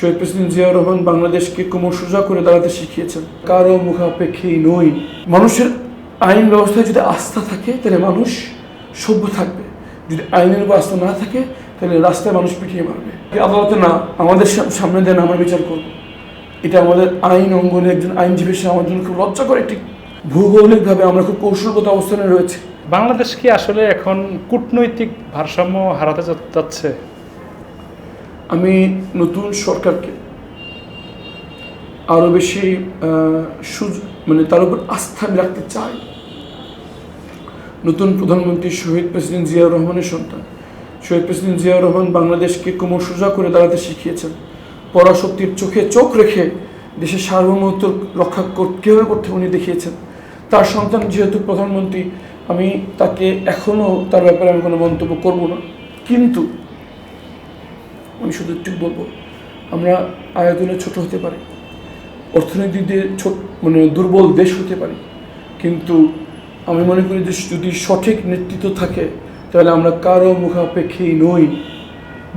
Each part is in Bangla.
শহীদ প্রেসিডেন্ট জিয়াউর রহমান বাংলাদেশকে কোমর সোজা করে দাঁড়াতে শিখিয়েছেন। কারো মুখাপেক্ষী নই। মানুষের আইন ব্যবস্থায় যদি আস্থা থাকে তাহলে মানুষ সভ্য থাকবে, যদি আইনের উপর আস্থা না থাকে তাহলে রাস্তায় মানুষ পিটিয়ে মারবে। আদালতে না, আমাদের সামনে দেন, আমরা বিচার করব। এটা আমাদের আইন অঙ্গনে একজন আইনজীবী হিসেবে আমার জন্য খুব লজ্জাকর একটি। ভৌগোলিকভাবে আমরা খুব কৌশলগত অবস্থানে রয়েছে। বাংলাদেশ কি আসলে এখন কূটনৈতিক ভারসাম্য হারাতে যাচ্ছে? আমি নতুন সরকারকে আরও বেশি তার উপর আস্থা আমি রাখতে চাই। নতুন প্রধানমন্ত্রী শহীদ প্রেসিডেন্ট জিয়াউর রহমানের সন্তান। শহীদ প্রেসিডেন্ট জিয়াউর রহমান বাংলাদেশকে কোমর সোজা করে দাঁড়াতে শিখিয়েছেন। পরাশক্তির চোখে চোখ রেখে দেশের সার্বভৌমত্ব রক্ষা কীভাবে করতে উনি দেখিয়েছেন। তার সন্তান যেহেতু প্রধানমন্ত্রী, আমি তাকে এখনও তার ব্যাপারে আমি কোনো মন্তব্য করব না। কিন্তু আমি শুধু একটু বলবো, আমরা আয়তনে ছোট হতে পারি, অর্থনৈতিক দিয়ে দুর্বল দেশ হতে পারি, কিন্তু আমি মনে করি যে যদি সঠিক নেতৃত্ব থাকে তাহলে আমরা কারো মুখাপেক্ষী নই,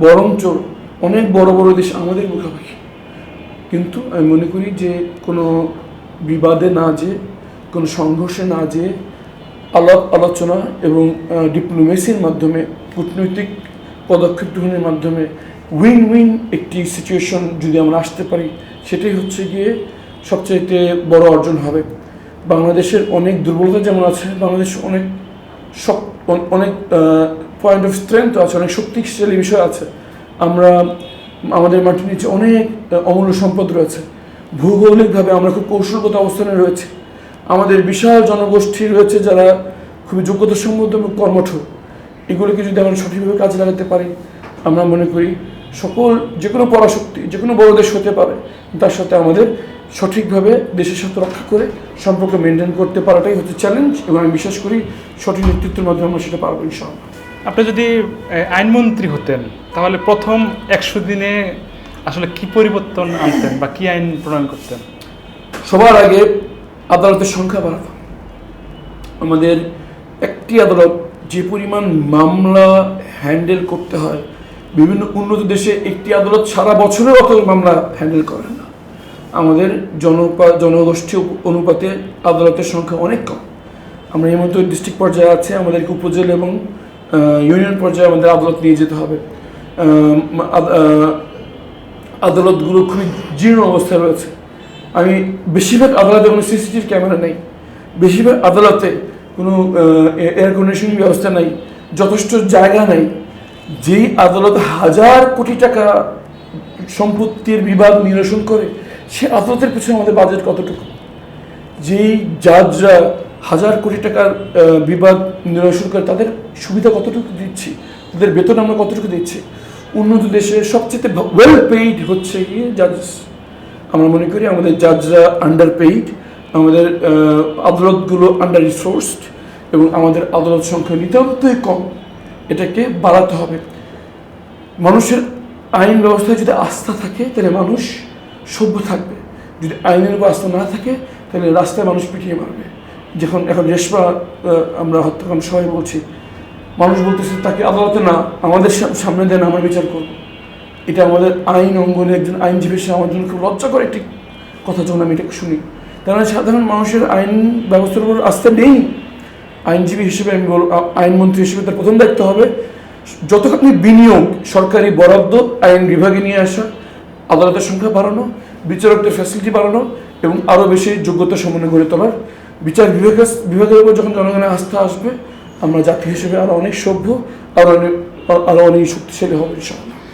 বরঞ্চ অনেক বড় বড় দেশ আমাদের মুখাপেক্ষী। কিন্তু আমি মনে করি যে কোনো বিবাদে না যেয়ে, কোনো সংঘর্ষে না যেয়ে আলাপ আলোচনা এবং ডিপ্লোমেসির মাধ্যমে, কূটনৈতিক পদক্ষেপ গ্রহণের মাধ্যমে উইন উইন একটি সিচুয়েশন যদি আমরা আসতে পারি, সেটাই হচ্ছে গিয়ে সবচাইতে বড় অর্জন হবে। বাংলাদেশের অনেক দুর্বলতা যেমন আছে, বাংলাদেশ অনেক পয়েন্ট অফ স্ট্রেংথ আছে, অনেক শক্তিশালী বিষয় আছে। আমাদের মাটির নিচে অনেক অমূল্য সম্পদ রয়েছে। ভৌগোলিকভাবে আমরা খুব কৌশলগত অবস্থানে রয়েছে। আমাদের বিশাল জনগোষ্ঠী রয়েছে যারা খুবই যোগ্যতা সম্পন্ন এবং কর্মঠ। এগুলোকে যদি আমরা সঠিকভাবে কাজে লাগাতে পারি, আমরা মনে করি যে কোনো পরাশক্তি, যে কোনো বড় দেশ হতে পারে, তার সাথে আমাদের সঠিকভাবে দেশের সাথে রক্ষা করে সম্পর্ক মেনটেন করতে পারাটাই হচ্ছে চ্যালেঞ্জ। এবং আমি বিশ্বাস করি সঠিক নেতৃত্বের মাধ্যমে আমরা সেটা পারবো ইনশাআল্লাহ। আপনি যদি আইনমন্ত্রী হতেন তাহলে প্রথম 100 দিনে আসলে কি পরিবর্তন আনতেন বা কি আইন প্রণয়ন করতেন? সবার আগে আদালতের সংখ্যা বাড়াতাম। আমাদের একটি আদালত যে পরিমাণ মামলা হ্যান্ডেল করতে হয়, বিভিন্ন উন্নত দেশে একটি আদালত সারা বছরের অত মামলা হ্যান্ডেল করে না। আমাদের জনগোষ্ঠী অনুপাতে আদালতের সংখ্যা অনেক কম। আমরা এই মতো ডিস্ট্রিক্ট পর্যায়ে আছে, আমাদেরকে উপজেলা এবং ইউনিয়ন পর্যায়ে আমাদের আদালত নিয়ে যেতে হবে। আদালতগুলো খুবই জীর্ণ অবস্থায় রয়েছে। আমি বেশিরভাগ আদালতে কোনো সিসিটিভি ক্যামেরা নেই, বেশিরভাগ আদালতে কোনো এয়ার কন্ডিশনিং ব্যবস্থা নেই, যথেষ্ট জায়গা নেই। যেই আদালত 1000 কোটি টাকা সম্পত্তির বিবাদ নিরসন করে, সে আদালতের পিছনে আমাদের বাজেট কতটুকু? যেই জাজরা 1000 কোটি টাকার বিবাদ নিরসন করে, তাদের সুবিধা কতটুকু দিচ্ছি, তাদের বেতন আমরা কতটুকু দিচ্ছি? উন্নত দেশের সবচেয়ে ওয়েল পেইড হচ্ছে গিয়ে জাজেস। আমরা মনে করি আমাদের জাজরা আন্ডার পেইড, আমাদের আদালতগুলো আন্ডার রিসোর্সড এবং আমাদের আদালত সংখ্যা নিতান্তই কম। এটাকে বাড়াতে হবে। মানুষের আইন ব্যবস্থায় যদি আস্থা থাকে তাহলে মানুষ সভ্য থাকবে, যদি আইনের উপর আস্থা না থাকে তাহলে রাস্তায় মানুষ পিটিয়ে মারবে। এখন রেশমা আমরা হত্যাকাণ্ড সবাই বলছি, মানুষ বলতেছে তাকে আদালতে না, আমাদের সামনে দেন, আমরা বিচার করব। এটা আমাদের আইন অঙ্গনে একজন আইনজীবী হিসেবে আমার জন্য খুব লজ্জাকর একটি কথা যখন আমি এটাকে শুনি। কারণ সাধারণ মানুষের আইন ব্যবস্থার উপর আস্থা নেই। আইনজীবী হিসেবে আমি আইনমন্ত্রী হিসেবে তার প্রথম দায়িত্ব হবে যতখানি বিনিয়োগ, সরকারি বরাদ্দ আইন বিভাগে নিয়ে আসা, আদালতের সংখ্যা বাড়ানো, বিচারকদের ফ্যাসিলিটি বাড়ানো এবং আরও বেশি যোগ্যতা সমন্বয় গড়ে তোলার। বিচার বিভাগের উপর যখন জনগণের আস্থা আসবে, আমরা জাতি হিসেবে আরও অনেক সভ্য, আরও অনেক শক্তিশালী হবে ইনশাআল্লাহ।